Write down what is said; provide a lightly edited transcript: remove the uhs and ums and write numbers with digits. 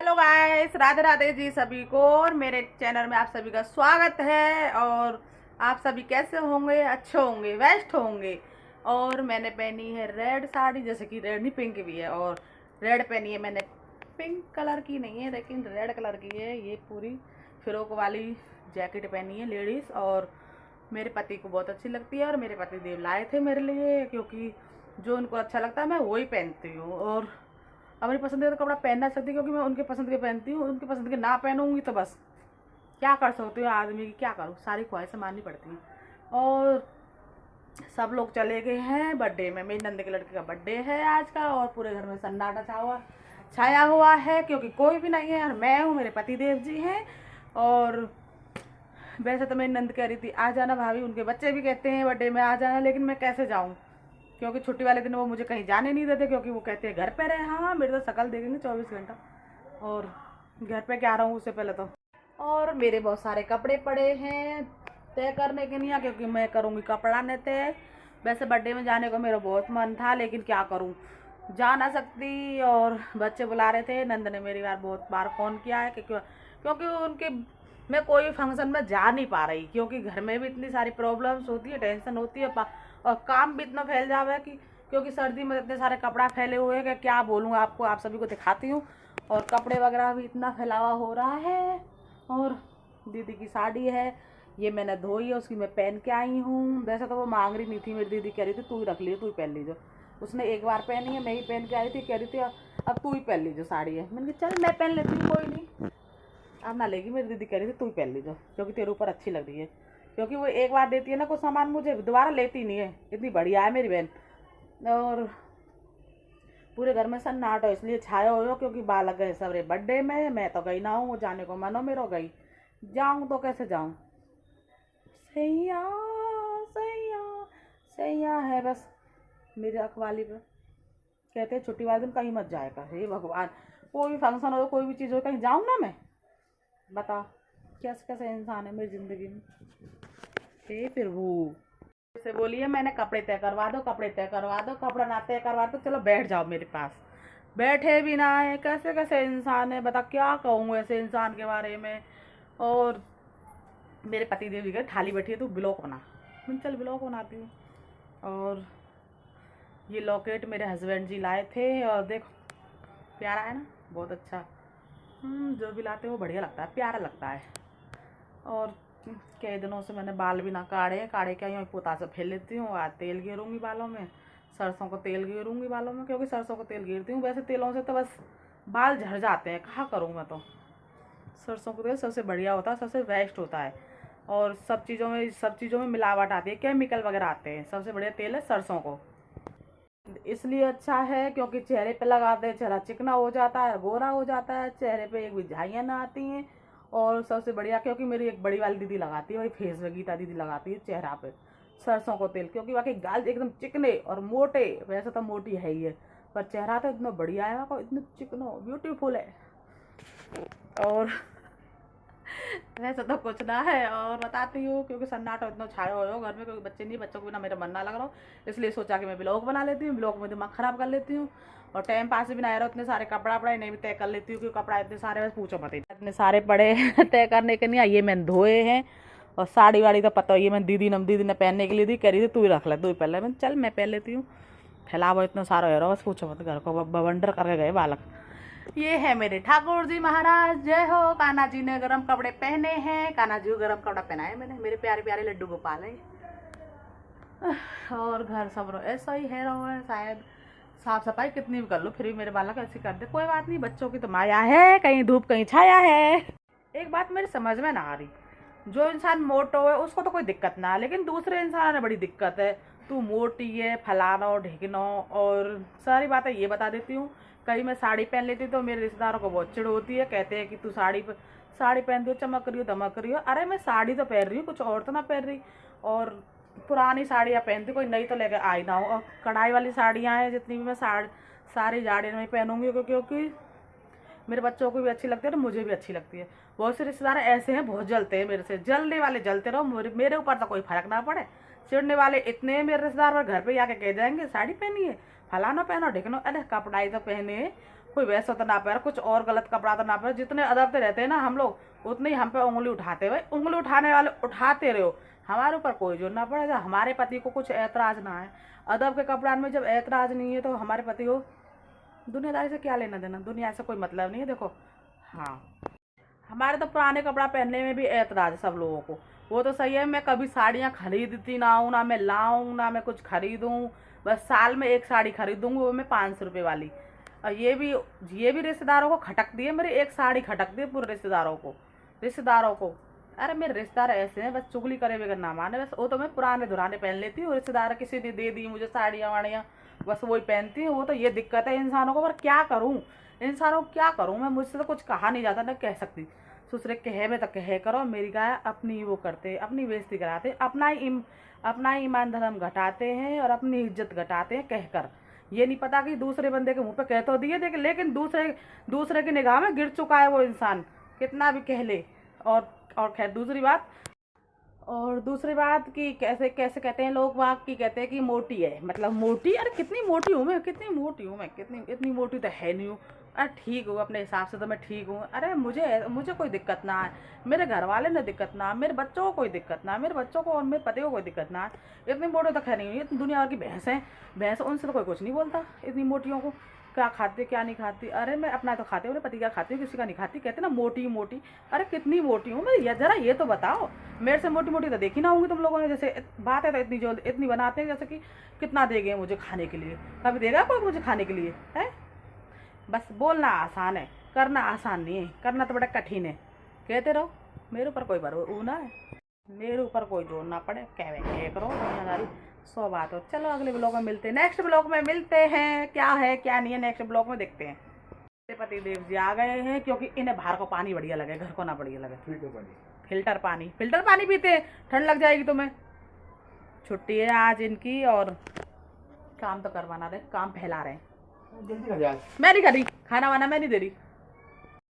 Hello guys, Radhe Radhe ji सभी को। और मेरे चैनल में आप सभी का स्वागत है। और आप सभी कैसे होंगे? अच्छे होंगे, बेस्ट होंगे। और मैंने पहनी है रेड साड़ी, जैसे कि रेड नहीं पिंक भी है। और रेड पहनी है मैंने, पिंक कलर की नहीं है लेकिन रेड कलर की है। ये पूरी फ्रॉक वाली जैकेट पहनी है लेडीज़, और मेरे पति को बहुत अच्छी लगती है। और मेरे पति देव लाए थे मेरे लिए, क्योंकि जो उनको अच्छा लगता है मैं वही पहनती हूँ। और अपनी पसंद का कपड़ा पहन ना सकती, क्योंकि मैं उनके पसंद के पहनती हूँ। उनकी पसंद के ना पहनूंगी तो बस क्या कर सकती हूँ, आदमी की क्या करूँ, सारी ख्वाहिशें माननी पड़ती हैं। और सब लोग चले गए हैं बर्थडे में। मेरी नंद के लड़के का बर्थडे है आज का, और पूरे घर में सन्नाटा छाया हुआ है, क्योंकि कोई भी नहीं है। और मैं हूँ, मेरे पति देव जी हैं। और वैसे तो मेरी नंद कह रही थी आ जाना भाभी, उनके बच्चे भी कहते हैं बर्थडे में आ जाना, लेकिन मैं कैसे जाऊँ, क्योंकि छुट्टी वाले दिन वो मुझे कहीं जाने नहीं देते, क्योंकि वो कहते हैं घर पे रहे। हाँ, मेरी तो शक्ल देखेंगे 24 घंटा, और घर पे क्या रहा हूँ उससे पहले तो। और मेरे बहुत सारे कपड़े पड़े हैं तय करने के लिए, क्योंकि मैं करूँगी कपड़ा न तय। वैसे बर्थडे में जाने को मेरा बहुत मन था, लेकिन क्या करूँ, जा ना सकती। और बच्चे बुला रहे थे। नंद ने मेरी बार बहुत बार फ़ोन किया है, क्योंकि उनके मैं कोई भी फंक्शन में जा नहीं पा रही, क्योंकि घर में भी इतनी सारी प्रॉब्लम्स होती है, टेंशन होती है, और काम भी इतना फैल जावा है कि क्योंकि सर्दी में इतने सारे कपड़ा फैले हुए हैं कि क्या बोलूँ आपको, आप सभी को दिखाती हूँ। और कपड़े वगैरह भी इतना फैलावा हो रहा है। और दीदी की साड़ी है, ये मैंने धोई है, उसकी मैं पहन के आई हूँ। वैसे तो वो मांग रही नहीं थी, मेरी दीदी कह रही थी तू ही रख लीजिए, तू ही पहन लीजिए। उसने एक बार पहनी है, मैं ही पहन के आई थी, कह रही थी अब तू ही पहन लीजिए साड़ी है। मैंने कहा चल मैं पहन लेती हूँ, कोई नहीं, अब ना लेगी। मेरी दीदी कह रही थी तू ही पहन लीजिए, क्योंकि तेरे ऊपर अच्छी लग रही है। क्योंकि वो एक बार देती है ना कुछ सामान, मुझे दोबारा लेती नहीं है, इतनी बढ़िया है मेरी बहन। और पूरे घर में सन्नाटा इसलिए छाया हो, क्योंकि बालक गए सबरे बर्थडे में। मैं तो गई ना हूँ, वो जाने को मनो मेरो गई, जाऊँ तो कैसे जाऊँ। सैया सैया सैया है बस मेरे रखवाली पे। कहते हैं छुट्टी वाले दिन कहीं मत जाएगा। हे भगवान, कोई भी फंक्शन हो, कोई भी चीज़ हो, कहीं जाऊँ ना मैं, बता कैसे कैसे इंसान है मेरी ज़िंदगी में। हे फिर वो से बोलिए मैंने कपड़े तय करवा दो, कपड़े तय करवा दो, कपड़ा ना तय करवा दो, चलो बैठ जाओ मेरे पास। बैठे भी ना है, कैसे कैसे इंसान है, बता क्या कहूँ ऐसे इंसान के बारे में। और मेरे पति देव जी के थाली बैठी है, तू ब्लॉक बना। मैं चल ब्लॉक बनाती हूँ। और ये लॉकेट मेरे हस्बैंड जी लाए थे, और देखो प्यारा है ना, बहुत अच्छा। जो भी लाते हैं वो बढ़िया लगता है, प्यारा लगता है। और कई दिनों से मैंने बाल भी ना काढ़े, क्या यूँ पोता से फेर लेती हूँ। आज तेल गिरूँगी बालों में, सरसों को तेल गिरूँगी बालों में, क्योंकि सरसों को तेल गिरती हूँ। वैसे तेलों से तो बस बाल झड़ जाते हैं, कहाँ करूँ मैं तो। सरसों का तेल सबसे बढ़िया होता है, सबसे बेस्ट होता है। और सब चीज़ों में मिलावट आती है, केमिकल वगैरह आते हैं, सबसे बढ़िया तेल है सरसों को। इसलिए अच्छा है क्योंकि चेहरे पे लगाते हैं, चेहरा चिकना हो जाता है, गोरा हो जाता है, चेहरे पे एक भी झाइयाँ ना आती हैं। और सबसे बढ़िया, क्योंकि मेरी एक बड़ी वाली दीदी लगाती है, वही फेस में गीता दीदी लगाती है चेहरा पे सरसों को तेल, क्योंकि बाकी गाल एकदम चिकने और मोटे, वैसे तो मोटी है ही है, पर चेहरा तो इतना बढ़िया है, इतना चिकनो ब्यूटीफुल है। और वैसे तो कुछ ना है। और बताती हूँ, क्योंकि सन्नाटा इतना छाया हो घर में, क्योंकि बच्चे नहीं, बच्चों को बिना मेरा मन ना लग रहा हो, इसलिए सोचा कि मैं ब्लॉग बना लेती हूँ, ब्लॉग में दिमाग ख़राब कर लेती हूँ। और टाइम पास भी ना रहा, इतने सारे कपड़ा पड़े नहीं भी तय कर लेती हूँ, क्योंकि कपड़ा इतने सारे बस पूछो मत, इतने सारे पड़े तय करने के नहीं। ये मैंने धोए हैं। और साड़ी वाड़ी तो पता ही है, मैं दीदी ने पहनने के लिए दी, कह रही थी तू ही रख ले, तू ही पहन ले। मैं चल मैं पहन लेती हूँ। फैलाव इतना सारा हो रहा बस पूछो मत, घर को बवंडर करके गए बालक। ये है मेरे ठाकुर जी महाराज, जय हो। कान्हा जी ने गरम कपड़े पहने हैं, कान्हा जी को गरम कपड़ा पहनाए मैंने, मेरे प्यारे प्यारे लड्डू गोपाल है। और घर सब ऐसा ही है रहो है शायद। साफ सफाई कितनी भी कर लो फिर भी मेरे बालक ऐसे कर दे, कोई बात नहीं, बच्चों की तो माया है, कहीं धूप कहीं छाया है। एक बात मेरी समझ में ना आ रही, जो इंसान मोटो है उसको तो कोई दिक्कत ना है, लेकिन दूसरे इंसान में बड़ी दिक्कत है। तू मोटी है, फलानो ढिकनो, और सारी बातें ये बता देती हूँ। कहीं मैं साड़ी पहन लेती तो मेरे रिश्तेदारों को बहुत चिढ़ होती है, कहते हैं कि तू साड़ी पहनती हो, चमक रही हो, धमक रही हो। अरे मैं साड़ी तो पहन रही हूँ, कुछ और तो ना पहन रही। और पुरानी साड़ियाँ पहनती, कोई नई तो लेकर आई ना हो। और कढ़ाई वाली साड़ियाँ हैं जितनी भी, मैं सारी जाड़ी में पहनूंगी, क्योंकि मेरे बच्चों को भी अच्छी लगती है और मुझे भी अच्छी लगती है। बहुत से रिश्तेदार ऐसे हैं, बहुत जलते हैं मेरे से, जलने वाले जलते रहो, मेरे ऊपर तो कोई फर्क ना पड़े। चिढ़ने वाले इतने हैं मेरे रिश्तेदार, घर पे आके कह जाएंगे साड़ी पहनी है, फलाना पहनो ढिकनो। अरे कपड़ाई तो पहने, कोई वैसा तो ना पहने, कुछ और गलत कपड़ा तो ना पहने। जितने अदब से रहते हैं ना हम लोग, उतने ही हम पे उंगली उठाते। भाई उंगली उठाने वाले उठाते रहो, हमारे ऊपर कोई जोर ना पड़े। जब हमारे पति को कुछ ऐतराज ना है अदब के कपड़ा में, जब ऐतराज नहीं है तो हमारे पति को दुनियादारी से क्या लेना देना, दुनिया से कोई मतलब नहीं है। देखो हाँ, हमारे तो पुराने कपड़ा पहनने में भी ऐतराज है सब लोगों को। वो तो सही है, मैं कभी साड़ियाँ खरीदती ना हूँ, ना मैं लाऊं, ना मैं कुछ खरीदूँ। बस साल में एक साड़ी खरीदूंगी, वो मैं 500 रुपये वाली। और ये भी रिश्तेदारों को खटकती है, मेरी एक साड़ी खटकती है पूरे रिश्तेदारों को। अरे मेरे रिश्तेदार ऐसे हैं, बस चुगली करे बगैर ना माने। बस वो तो मैं पुराने दुराने पहन लेती हूँ, रिश्तेदार किसी ने दे दी मुझे साड़ियाँ वाड़ियाँ, बस वही पहनती हूँ। वो तो ये दिक्कत है इंसानों को, पर क्या करूँ, इंसानों को क्या करूँ मैं, मुझसे तो कुछ कहा नहीं जाता, ना कह सकती। दूसरे कहे में तो कहे करो, मेरी गाय अपनी वो करते, अपनी बेइज्जती कराते, अपना ही ईमान धर्म घटाते हैं और अपनी इज्जत घटाते हैं कहकर। ये नहीं पता कि दूसरे बंदे के मुंह पे कह तो दिए देख, लेकिन दूसरे की निगाह में गिर चुका है वो इंसान, कितना भी कह ले। और खैर दूसरी बात कि कैसे कैसे कहते हैं लोग वाग की, कहते हैं कि मोटी है, मतलब मोटी। अरे कितनी मोटी हूँ मैं, कितनी इतनी मोटी तो है नहीं हूँ। अरे ठीक हूँ अपने हिसाब से, तो मैं ठीक हूँ। अरे मुझे कोई दिक्कत ना है, मेरे घर वाले ने दिक्कत ना है, मेरे बच्चों को कोई दिक्कत ना है, मेरे बच्चों को और मेरे पति को कोई दिक्कत ना है। इतनी मोटी तो खैर नहीं हुई, इतनी दुनिया भर की भैंस उनसे तो कोई कुछ नहीं बोलता। इतनी मोटियों को क्या खाती क्या नहीं खाती, अरे मैं अपना तो खाती हूँ, पति का खाती हूँ, किसी का नहीं खाती। कहते ना मोटी मोटी, अरे कितनी मोटी हूँ मैं, जरा ये तो बताओ। मेरे से मोटी मोटी तो देखी ना होंगी तुम लोगों ने। जैसे बात है तो इतनी बनाते हैं जैसे कि कितना देंगे मुझे खाने के लिए, कभी देगा कोई मुझे खाने के लिए है। बस बोलना आसान है, करना आसान नहीं है, करना तो बड़ा कठिन है। कहते रहो, मेरे ऊपर कोई वो ना है, मेरे ऊपर कोई जोर ना पड़े, कह करो दुनियादारी 100 बात हो। चलो अगले ब्लॉग में मिलते हैं, नेक्स्ट ब्लॉग में मिलते हैं, क्या है क्या नहीं है नेक्स्ट ब्लॉग में देखते हैं। मेरे पति देव जी आ गए हैं, क्योंकि इन्हें बाहर को पानी बढ़िया लगे, घर को ना बढ़िया लगे। फिल्टर पानी पीते हैं, ठंड लग जाएगी तुम्हें। छुट्टी है आज इनकी, और काम तो करवाना रहे, काम फैला रहे हैं। जल्दी कर जा। मैं नहीं कर रही खाना वाना, मैं नहीं दे रही।